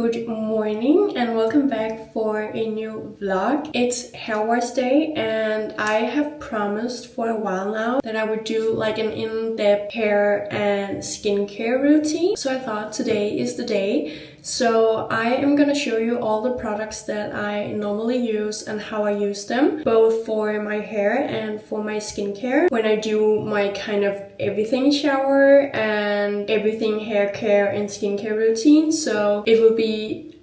Good morning and welcome back for a new vlog. It's hair wash day and I have promised for a while now that I would do like an in-depth hair and skincare routine. So I thought today is the day. So I am gonna show you all the products that I normally use and how I use them, both for my hair and for my skincare when I do my kind of everything shower and everything hair care and skincare routine. So it will be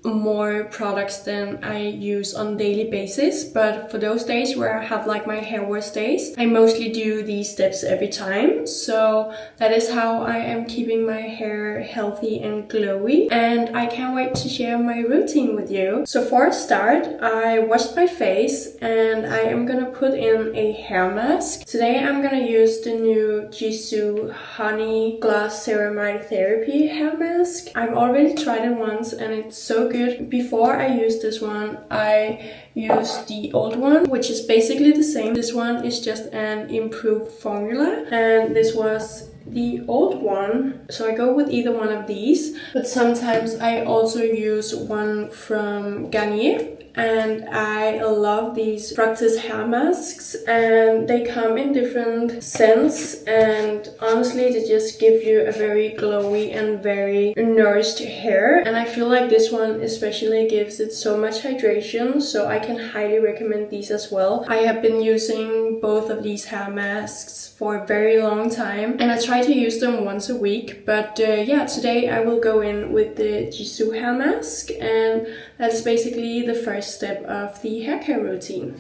more products than I use on a daily basis, but for those days where I have like my hair wash days, I mostly do these steps every time. So that is how I am keeping my hair healthy and glowy, and I can't wait to share my routine with you. So for a start, I washed my face and I am gonna put in a hair mask. Today I'm gonna use the new Jisoo Honey Glass Ceramide Therapy hair mask. I've already tried it once and it's so good. Before I used this one, I used the old one, which is basically the same. This one is just an improved formula, and this was the old one. So I go with either one of these, but sometimes I also use one from Garnier. And I love these Fructis hair masks, and they come in different scents, and honestly they just give you a very glowy and very nourished hair. And I feel like this one especially gives it so much hydration, so I can highly recommend these as well. I have been using both of these hair masks for a very long time and I try to use them once a week, but yeah, today I will go in with the Jisoo hair mask, and that's basically the first step of the hair care routine.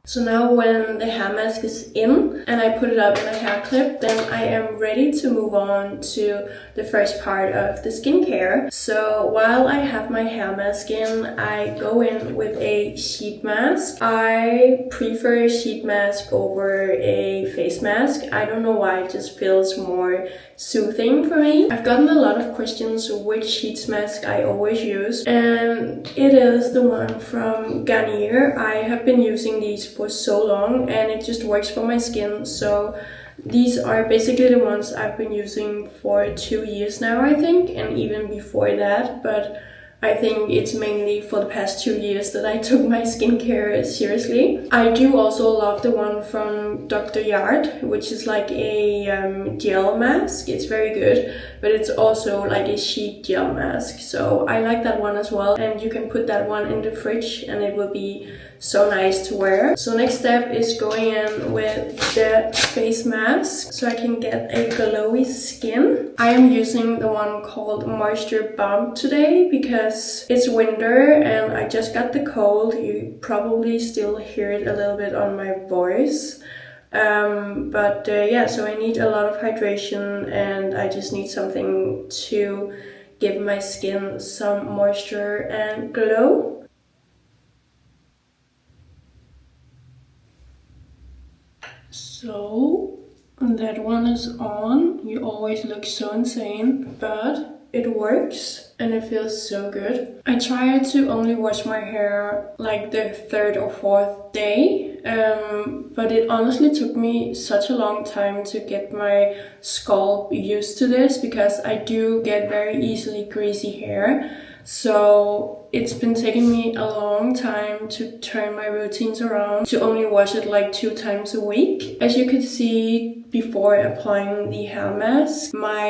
So now when the hair mask is in and I put it up in a hair clip, then I am ready to move on to the first part of the skincare. So while I have my hair mask in, I go in with a sheet mask. I prefer a sheet mask over a face mask. I don't know why, it just feels more soothing for me. I've gotten a lot of questions which sheet mask I always use, and it is the one from Garnier. I have been using these for so long and it just works for my skin. So these are basically the ones I've been using for 2 years now, I think, and even before that, but I think it's mainly for the past 2 years that I took my skincare seriously. I do also love the one from Dr. Yard, which is like a gel mask. It's very good, but it's also like a sheet gel mask. So I like that one as well, and you can put that one in the fridge and it will be so nice to wear. So next step is going in with the face mask so I can get a glowy skin. I am using the one called Moisture Bomb today because it's winter and I just got the cold. You probably still hear it a little bit on my voice. Yeah, so I need a lot of hydration and I just need something to give my skin some moisture and glow. So that one is on. You always look so insane, but it works and it feels so good. I try to only wash my hair like the 3rd or 4th day, but it honestly took me such a long time to get my scalp used to this because I do get very easily greasy hair. So it's been taking me a long time to turn my routines around to only wash it like 2 times a week. As you could see before applying the hair mask, my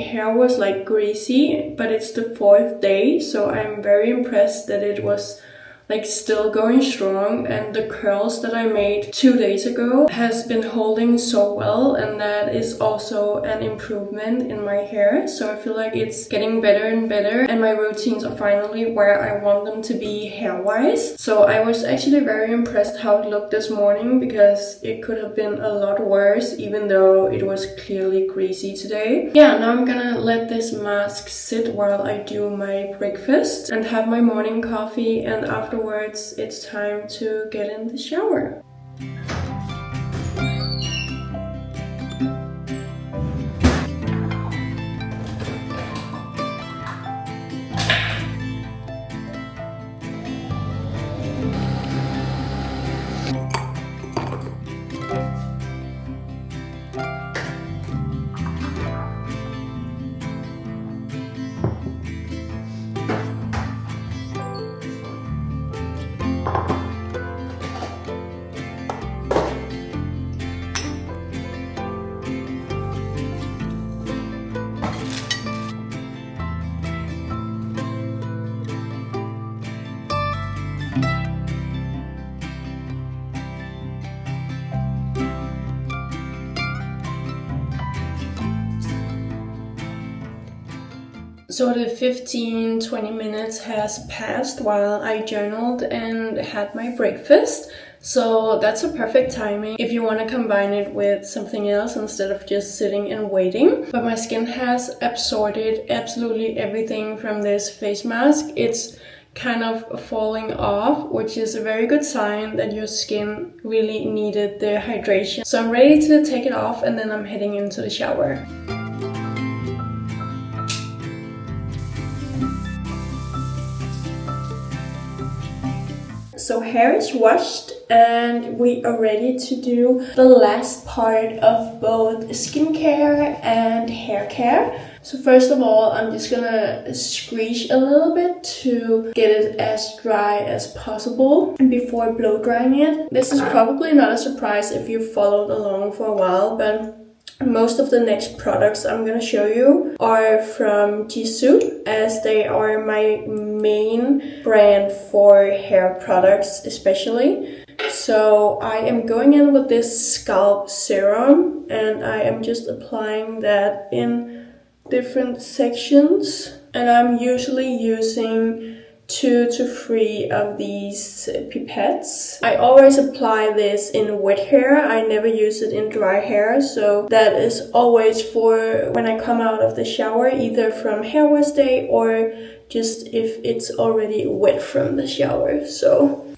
hair was like greasy, but it's the 4th day, so I'm very impressed that it was like still going strong, and the curls that I made 2 days ago has been holding so well, and that is also an improvement in my hair. So I feel like it's getting better and better, and my routines are finally where I want them to be hair-wise. So I was actually very impressed how it looked this morning because it could have been a lot worse even though it was clearly greasy today. Yeah, now I'm gonna let this mask sit while I do my breakfast and have my morning coffee, and afterwards it's time to get in the shower. So the 15-20 minutes has passed while I journaled and had my breakfast. So that's a perfect timing if you want to combine it with something else instead of just sitting and waiting. But my skin has absorbed absolutely everything from this face mask. It's kind of falling off, which is a very good sign that your skin really needed the hydration. So I'm ready to take it off and then I'm heading into the shower. So hair is washed and we are ready to do the last part of both skincare and hair care. So first of all, I'm just gonna squeeze a little bit to get it as dry as possible before blow drying it. This is probably not a surprise if you followed along for a while, but most of the next products I'm gonna show you are from Jisoo, as they are my main brand for hair products especially. So I am going in with this scalp serum and I am just applying that in different sections, and I'm usually using 2 to 3 of these pipettes. I always apply this in wet hair. I never use it in dry hair, so that is always for when I come out of the shower, either from hair wash day or just if it's already wet from the shower. So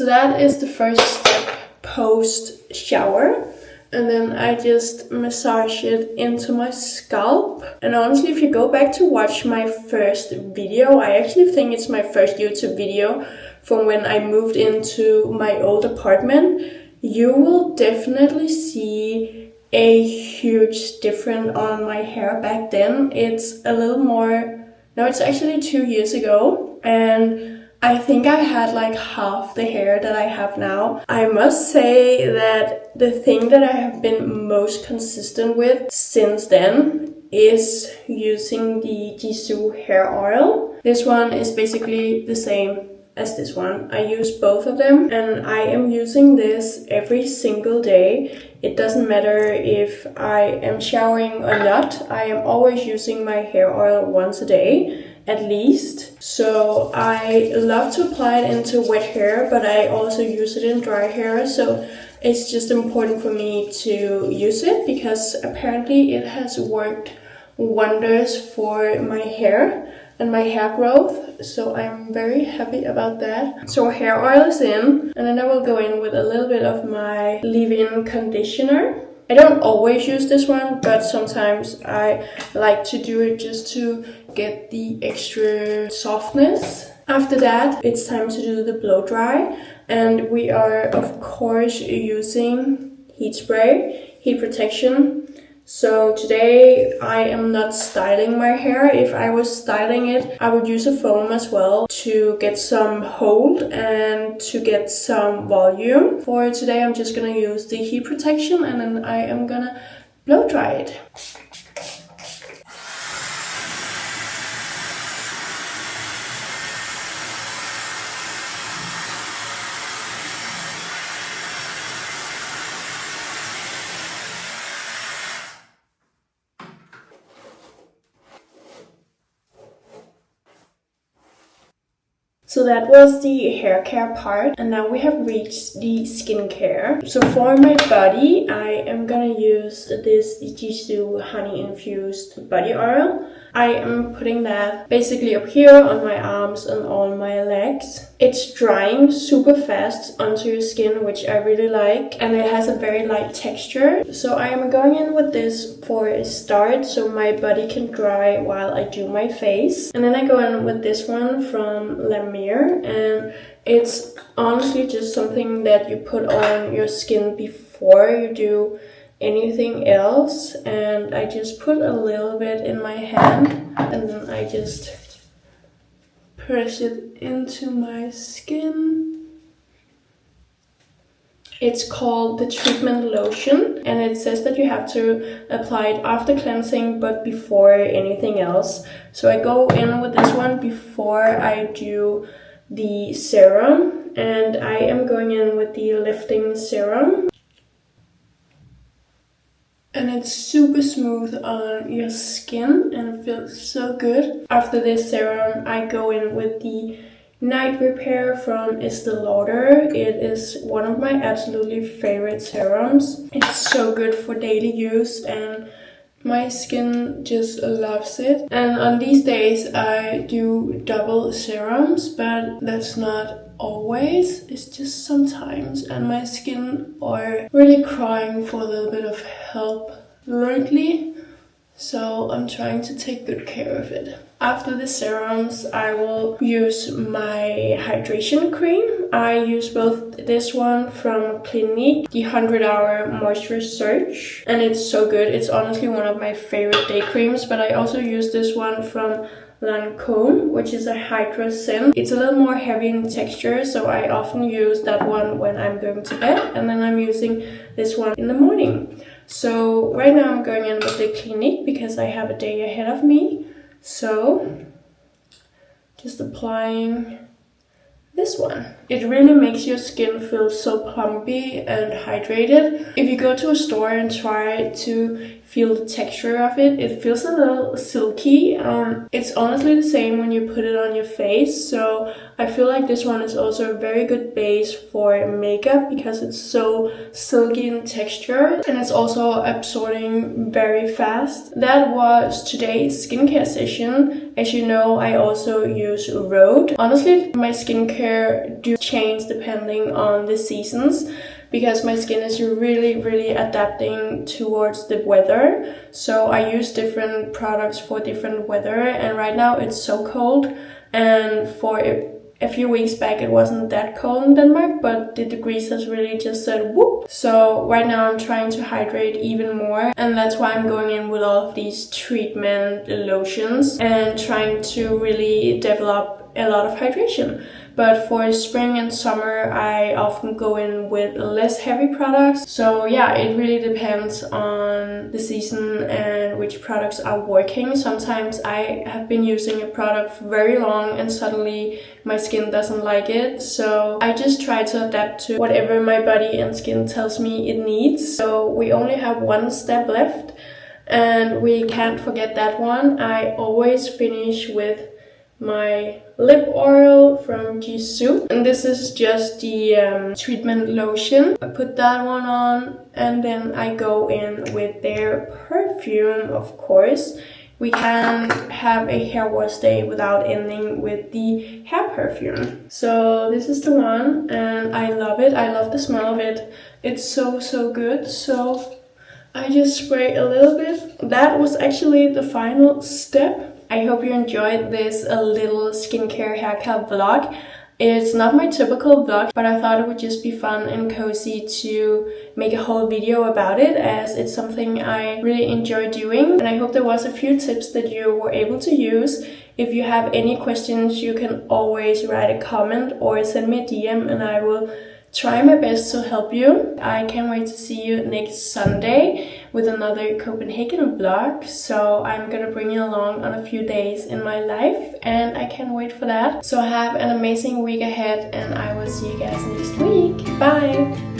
that is the first step post shower. And then I just massage it into my scalp. And honestly, if you go back to watch my first video, I actually think it's my first YouTube video from when I moved into my old apartment, you will definitely see a huge difference on my hair back then. It's a little more, no, it's actually 2 years ago. And I think I had like half the hair that I have now. I must say that the thing that I have been most consistent with since then is using the Jisoo hair oil. This one is basically the same as this one. I use both of them and I am using this every single day. It doesn't matter if I am showering or not. I am always using my hair oil once a day at least. So I love to apply it into wet hair, but I also use it in dry hair. So it's just important for me to use it because apparently it has worked wonders for my hair and my hair growth. So I'm very happy about that. So hair oil is in, and then I will go in with a little bit of my leave-in conditioner. I don't always use this one, but sometimes I like to do it just to get the extra softness. After that, it's time to do the blow dry, and we are of course using heat spray, heat protection. So today I am not styling my hair. If I was styling it, I would use a foam as well to get some hold and to get some volume. For today I'm just gonna use the heat protection and then I am gonna blow dry it. So that was the hair care part, and now we have reached the skincare. So for my body, I am gonna use this Jisoo honey infused body oil. I am putting that basically up here on my arms and on my legs. It's drying super fast onto your skin, which I really like, and it has a very light texture. So I am going in with this for a start so my body can dry while I do my face. And then I go in with this one from La Mer, and it's honestly just something that you put on your skin before you do anything else. And I just put a little bit in my hand and then I just press it into my skin. It's called the treatment lotion, and it says that you have to apply it after cleansing but before anything else. So I go in with this one before I do the serum, and I am going in with the lifting serum. and it's super smooth on your skin and it feels so good. After this serum, I go in with the Night Repair from Estee Lauder. It is one of my absolutely favorite serums. It's so good for daily use and my skin just loves it. And on these days I do double serums, but that's not always, it's just sometimes, and my skin are really crying for a little bit of help lately, so I'm trying to take good care of it. After the serums, I will use my hydration cream. I use both this one from Clinique, the 100-hour moisture surge, and it's so good. It's honestly one of my favorite day creams, but I also use this one from Lancome, which is a Hydra scent. It's a little more heavy in texture, so I often use that one when I'm going to bed, and then I'm using this one in the morning. So right now I'm going in with the Clinique because I have a day ahead of me. So just applying this one. It really makes your skin feel so plumpy and hydrated. If you go to a store and try to feel the texture of it, it feels a little silky. It's honestly the same when you put it on your face, so I feel like this one is also a very good base for makeup because it's so silky in texture and it's also absorbing very fast. That was today's skincare session. As you know, I also use Rhode. Honestly, my skincare do change depending on the seasons, because my skin is really adapting towards the weather. So I use different products for different weather, and right now it's so cold, and for a few weeks back it wasn't that cold in Denmark, but the degrees has really just said whoop. So right now I'm trying to hydrate even more, and that's why I'm going in with all of these treatment lotions and trying to really develop a lot of hydration. But for spring and summer, I often go in with less heavy products. So yeah, it really depends on the season and which products are working. Sometimes I have been using a product for very long and suddenly my skin doesn't like it. So I just try to adapt to whatever my body and skin tells me it needs. So we only have one step left and we can't forget that one. I always finish with my lip oil from Jisoo, and this is just the treatment lotion. I put that one on and then I go in with their perfume. Of course, we can't have a hair wash day without ending with the hair perfume. So this is the one and I love it. I love the smell of it. It's so good. So I just spray a little bit. That was actually the final step. I hope you enjoyed this little skincare haircut vlog. It's not my typical vlog, but I thought it would just be fun and cozy to make a whole video about it, as it's something I really enjoy doing. And I hope there was a few tips that you were able to use. If you have any questions, you can always write a comment or send me a DM and I will try my best to help you. I can't wait to see you next Sunday with another Copenhagen vlog. So I'm gonna bring you along on a few days in my life and I can't wait for that. So have an amazing week ahead and I will see you guys next week. Bye!